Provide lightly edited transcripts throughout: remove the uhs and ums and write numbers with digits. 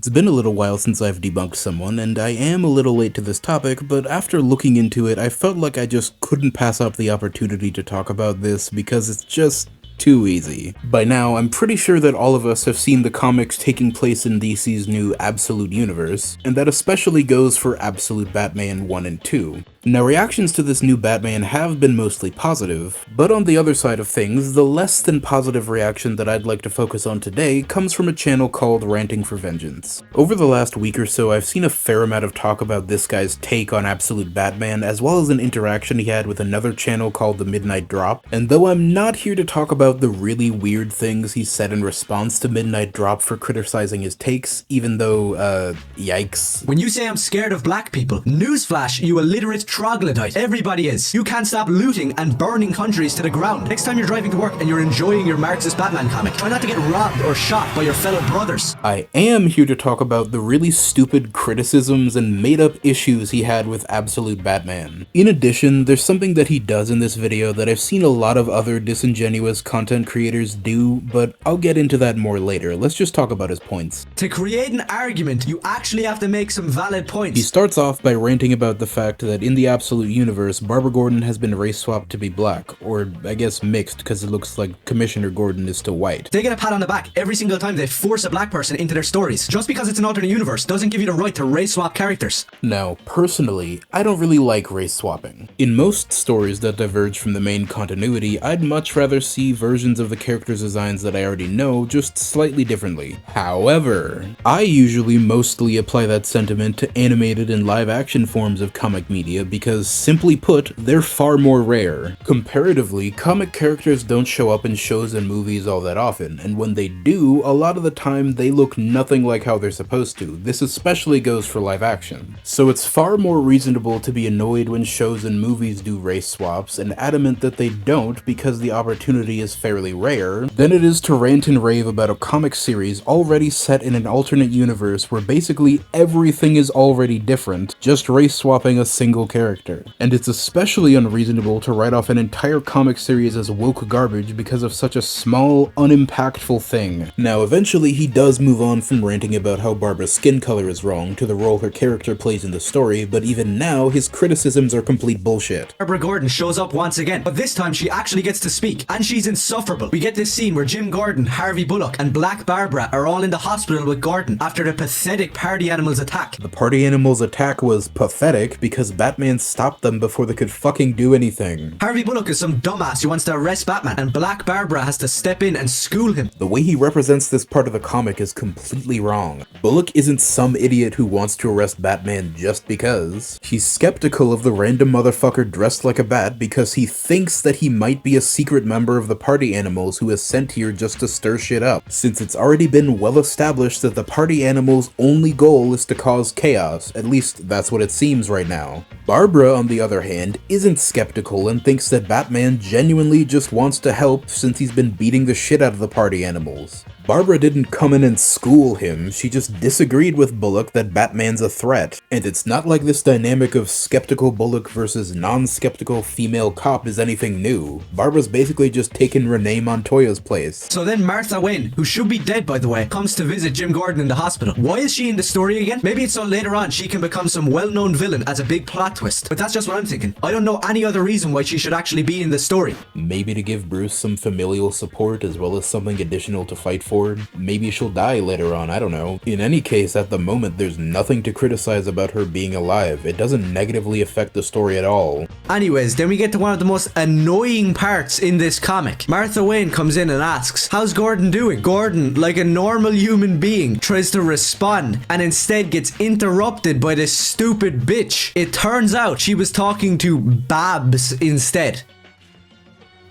It's been a little while since I've debunked someone, and I am a little late to this topic, but after looking into it, I felt like I just couldn't pass up the opportunity to talk about this because it's just too easy. By now, I'm pretty sure that all of us have seen the comics taking place in DC's new Absolute Universe, and that especially goes for Absolute Batman 1 and 2. Now, reactions to this new Batman have been mostly positive, but on the other side of things, the less than positive reaction that I'd like to focus on today comes from a channel called Ranting for Vengeance. Over the last week or so, I've seen a fair amount of talk about this guy's take on Absolute Batman, as well as an interaction he had with another channel called The Midnight Drop, and though I'm not here to talk about the really weird things he said in response to Midnight Drop for criticizing his takes, even though, yikes. When you say I'm scared of black people, newsflash, you illiterate troglodyte. Everybody is. You can't stop looting and burning countries to the ground. Next time you're driving to work and you're enjoying your Marxist Batman comic, try not to get robbed or shot by your fellow brothers. I am here to talk about the really stupid criticisms and made-up issues he had with Absolute Batman. In addition, there's something that he does in this video that I've seen a lot of other disingenuous content creators do, but I'll get into that more later. Let's just talk about his points. To create an argument, you actually have to make some valid points. He starts off by ranting about the fact that in the Absolute Universe, Barbara Gordon has been race swapped to be black, or I guess mixed because it looks like Commissioner Gordon is still white. They get a pat on the back every single time they force a black person into their stories. Just because it's an alternate universe doesn't give you the right to race swap characters. Now, personally, I don't really like race swapping. In most stories that diverge from the main continuity, I'd much rather see versions of the characters' designs that I already know, just slightly differently. However, I usually mostly apply that sentiment to animated and live-action forms of comic media because, simply put, they're far more rare. Comparatively, comic characters don't show up in shows and movies all that often, and when they do, a lot of the time they look nothing like how they're supposed to. This especially goes for live action. So it's far more reasonable to be annoyed when shows and movies do race swaps and adamant that they don't because the opportunity is fairly rare, than it is to rant and rave about a comic series already set in an alternate universe where basically everything is already different, just race swapping a single character. And it's especially unreasonable to write off an entire comic series as woke garbage because of such a small, unimpactful thing. Now, eventually he does move on from ranting about how Barbara's skin color is wrong to the role her character plays in the story, but even now, his criticisms are complete bullshit. Barbara Gordon shows up once again, but this time she actually gets to speak, and she's insufferable. We get this scene where Jim Gordon, Harvey Bullock, and Black Barbara are all in the hospital with Gordon after the pathetic party animals attack. The party animals attack was pathetic because Batman stopped them before they could fucking do anything. Harvey Bullock is some dumbass who wants to arrest Batman, and Black Barbara has to step in and school him. The way he represents this part of the comic is completely wrong. Bullock isn't some idiot who wants to arrest Batman just because. He's skeptical of the random motherfucker dressed like a bat because he thinks that he might be a secret member of the party animals who is sent here just to stir shit up, since it's already been well established that the party animals' only goal is to cause chaos. At least that's what it seems right now. Barbara, on the other hand, isn't skeptical and thinks that Batman genuinely just wants to help since he's been beating the shit out of the party animals. Barbara didn't come in and school him, she just disagreed with Bullock that Batman's a threat. And it's not like this dynamic of skeptical Bullock versus non-skeptical female cop is anything new. Barbara's basically just taken Renee Montoya's place. So then Martha Wayne, who should be dead by the way, comes to visit Jim Gordon in the hospital. Why is she in the story again? Maybe it's so later on she can become some well-known villain as a big plot twist. But that's just what I'm thinking. I don't know any other reason why she should actually be in the story. Maybe to give Bruce some familial support as well as something additional to fight for. Maybe she'll die later on, I don't know. In any case, at the moment, there's nothing to criticize about her being alive. It doesn't negatively affect the story at all. Anyways, then we get to one of the most annoying parts in this comic. Martha Wayne comes in and asks, "How's Gordon doing?" Gordon, like a normal human being, tries to respond and instead gets interrupted by this stupid bitch. It turns out she was talking to Babs instead.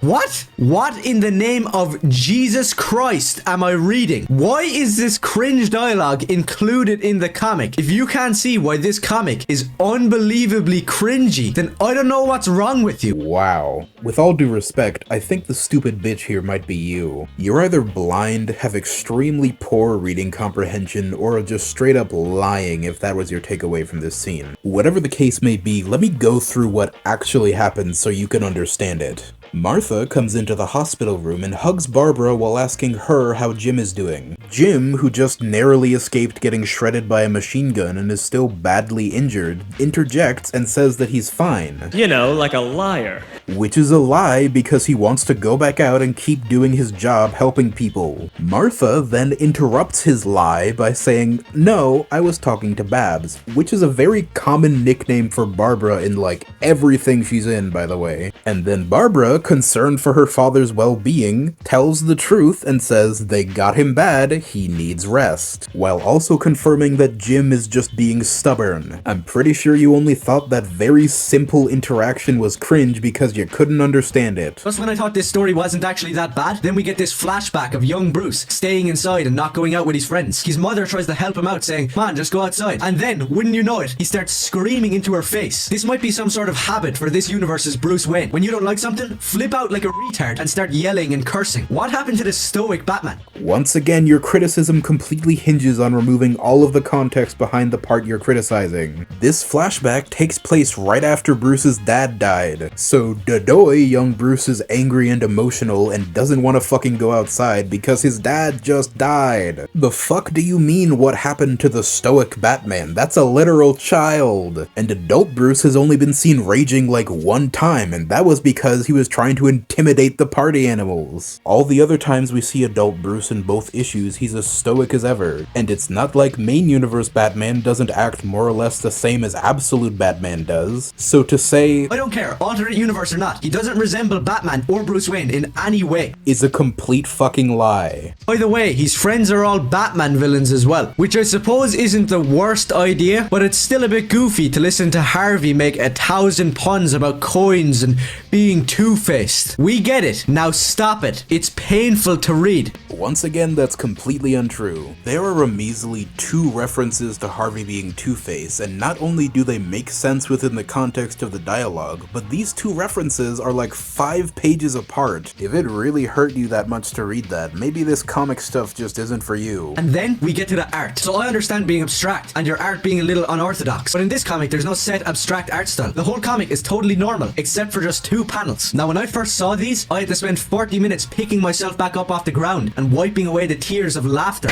What? What in the name of Jesus Christ am I reading? Why is this cringe dialogue included in the comic? If you can't see why this comic is unbelievably cringy, then I don't know what's wrong with you. Wow. With all due respect, I think the stupid bitch here might be you. You're either blind, have extremely poor reading comprehension, or are just straight up lying if that was your takeaway from this scene. Whatever the case may be, let me go through what actually happened so you can understand it. Martha comes into the hospital room and hugs Barbara while asking her how Jim is doing. Jim, who just narrowly escaped getting shredded by a machine gun and is still badly injured, interjects and says that he's fine. You know, like a liar. Which is a lie because he wants to go back out and keep doing his job helping people. Martha then interrupts his lie by saying, "No, I was talking to Babs," which is a very common nickname for Barbara in like everything she's in, by the way. And then Barbara, concerned for her father's well-being, tells the truth and says they got him bad, he needs rest, while also confirming that Jim is just being stubborn. I'm pretty sure you only thought that very simple interaction was cringe because you couldn't understand it. Just when I thought this story wasn't actually that bad, then we get this flashback of young Bruce staying inside and not going out with his friends. His mother tries to help him out, saying, "Man, just go outside." And then, wouldn't you know it, he starts screaming into her face. This might be some sort of habit for this universe's Bruce Wayne. When you don't like something, flip out like a retard and start yelling and cursing. What happened to the stoic Batman? Once again, your criticism completely hinges on removing all of the context behind the part you're criticizing. This flashback takes place right after Bruce's dad died, so dadoy, young Bruce is angry and emotional and doesn't want to fucking go outside because his dad just died. The fuck do you mean what happened to the stoic Batman? That's a literal child. And adult Bruce has only been seen raging like one time, and that was because he was trying to intimidate the party animals. All the other times we see adult Bruce in both issues, he's as stoic as ever. And it's not like main universe Batman doesn't act more or less the same as absolute Batman does. So to say, I don't care, alternate universe or not, he doesn't resemble Batman or Bruce Wayne in any way, is a complete fucking lie. By the way, his friends are all Batman villains as well, which I suppose isn't the worst idea, but it's still a bit goofy to listen to Harvey make 1,000 puns about coins and being two-faced. We get it, now stop it. It's painful to read. Once again, that's completely untrue. There are a measly 2 references to Harvey being Two-Face, and not only do they make sense within the context of the dialogue, but these 2 references are like 5 pages apart. If it really hurt you that much to read that, maybe this comic stuff just isn't for you. And then we get to the art. So I understand being abstract and your art being a little unorthodox, but in this comic there's no set abstract art style. The whole comic is totally normal, except for just 2 panels. Now when I first saw these, I had to spend 40 minutes picking myself back up off the ground and wiping away the tears of laughter.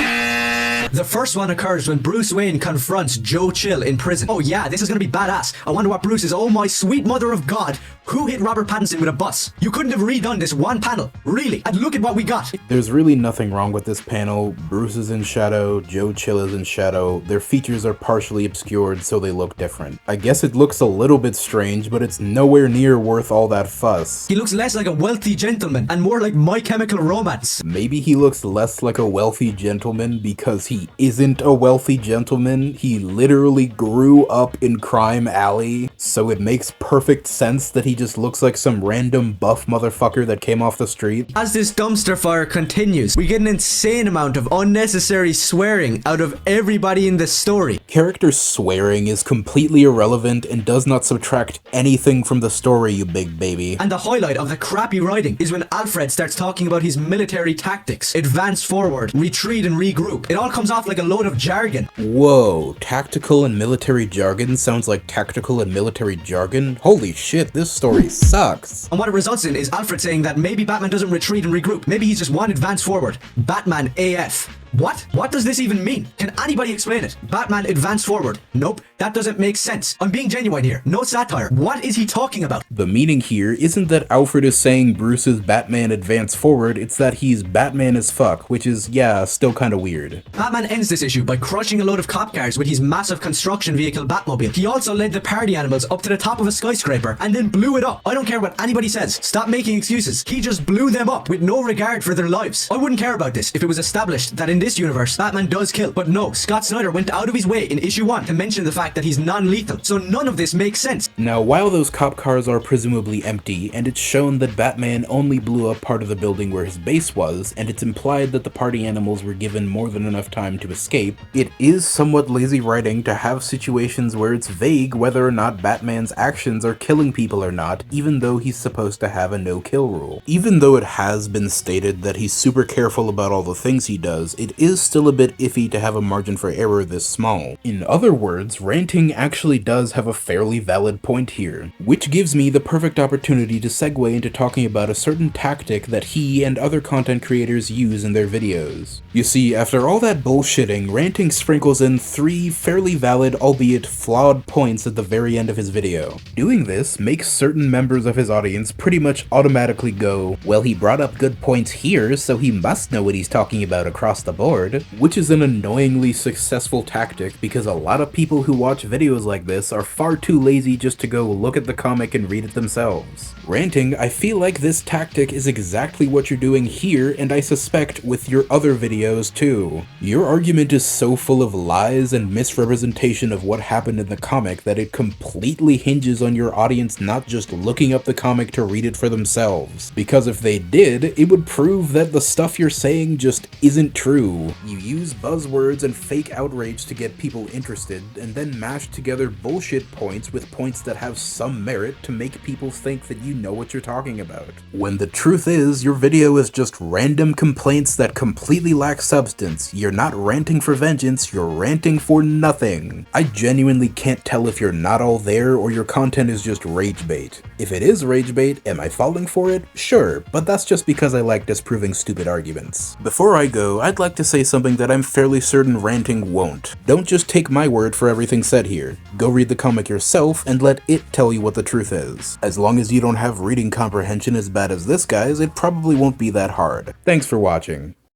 The first one occurs when Bruce Wayne confronts Joe Chill in prison. Oh yeah, this is gonna be badass. I wonder what Bruce is. Oh my sweet mother of God, who hit Robert Pattinson with a bus? You couldn't have redone this one panel, really, and look at what we got. There's really nothing wrong with this panel. Bruce is in shadow, Joe Chill is in shadow, their features are partially obscured so they look different. I guess it looks a little bit strange, but it's nowhere near worth all that fuss. He looks less like a wealthy gentleman and more like My Chemical Romance. Maybe he looks less like a wealthy gentleman because he isn't a wealthy gentleman. He literally grew up in Crime Alley, so it makes perfect sense that he just looks like some random buff motherfucker that came off the street. As this dumpster fire continues, we get an insane amount of unnecessary swearing out of everybody in this story. Character swearing is completely irrelevant and does not subtract anything from the story, you big baby. And the highlight of the crappy writing is when Alfred starts talking about his military tactics. Advance forward, retreat and regroup. It all comes off like a load of jargon. Whoa, tactical and military jargon sounds like tactical and military jargon? Holy shit, this story sucks. And what it results in is Alfred saying that maybe Batman doesn't retreat and regroup. Maybe he's just one advance forward. Batman AF. What? What does this even mean? Can anybody explain it? Batman advance forward. Nope, that doesn't make sense. I'm being genuine here. No satire. What is he talking about? The meaning here isn't that Alfred is saying Bruce is Batman advance forward, it's that he's Batman as fuck, which is, yeah, still kinda weird. Batman ends this issue by crushing a load of cop cars with his massive construction vehicle Batmobile. He also led the party animals up to the top of a skyscraper and then blew it up. I don't care what anybody says. Stop making excuses. He just blew them up with no regard for their lives. I wouldn't care about this if it was established that in this universe, Batman does kill. But no, Scott Snyder went out of his way in issue 1 to mention the fact that he's non-lethal. So none of this makes sense. Now, while those cop cars are presumably empty, and it's shown that Batman only blew up part of the building where his base was, and it's implied that the party animals were given more than enough time to escape, it is somewhat lazy writing to have situations where it's vague whether or not Batman's actions are killing people or not, even though he's supposed to have a no-kill rule. Even though it has been stated that he's super careful about all the things he does, it it is still a bit iffy to have a margin for error this small. In other words, Ranting actually does have a fairly valid point here, which gives me the perfect opportunity to segue into talking about a certain tactic that he and other content creators use in their videos. You see, after all that bullshitting, Ranting sprinkles in 3 fairly valid, albeit flawed points at the very end of his video. Doing this makes certain members of his audience pretty much automatically go, well, he brought up good points here, so he must know what he's talking about across the board, which is an annoyingly successful tactic because a lot of people who watch videos like this are far too lazy just to go look at the comic and read it themselves. Ranting, I feel like this tactic is exactly what you're doing here, and I suspect with your other videos too. Your argument is so full of lies and misrepresentation of what happened in the comic that it completely hinges on your audience not just looking up the comic to read it for themselves. Because if they did, it would prove that the stuff you're saying just isn't true. You use buzzwords and fake outrage to get people interested, and then mash together bullshit points with points that have some merit to make people think that you know what you're talking about. When the truth is, your video is just random complaints that completely lack substance. You're not ranting for vengeance, you're ranting for nothing. I genuinely can't tell if you're not all there or your content is just rage bait. If it is rage bait, am I falling for it? Sure, but that's just because I like disproving stupid arguments. Before I go, I'd like to say something that I'm fairly certain Ranting won't. Don't just take my word for everything said here. Go read the comic yourself and let it tell you what the truth is. As long as you don't have reading comprehension as bad as this guy's, it probably won't be that hard. Thanks for watching.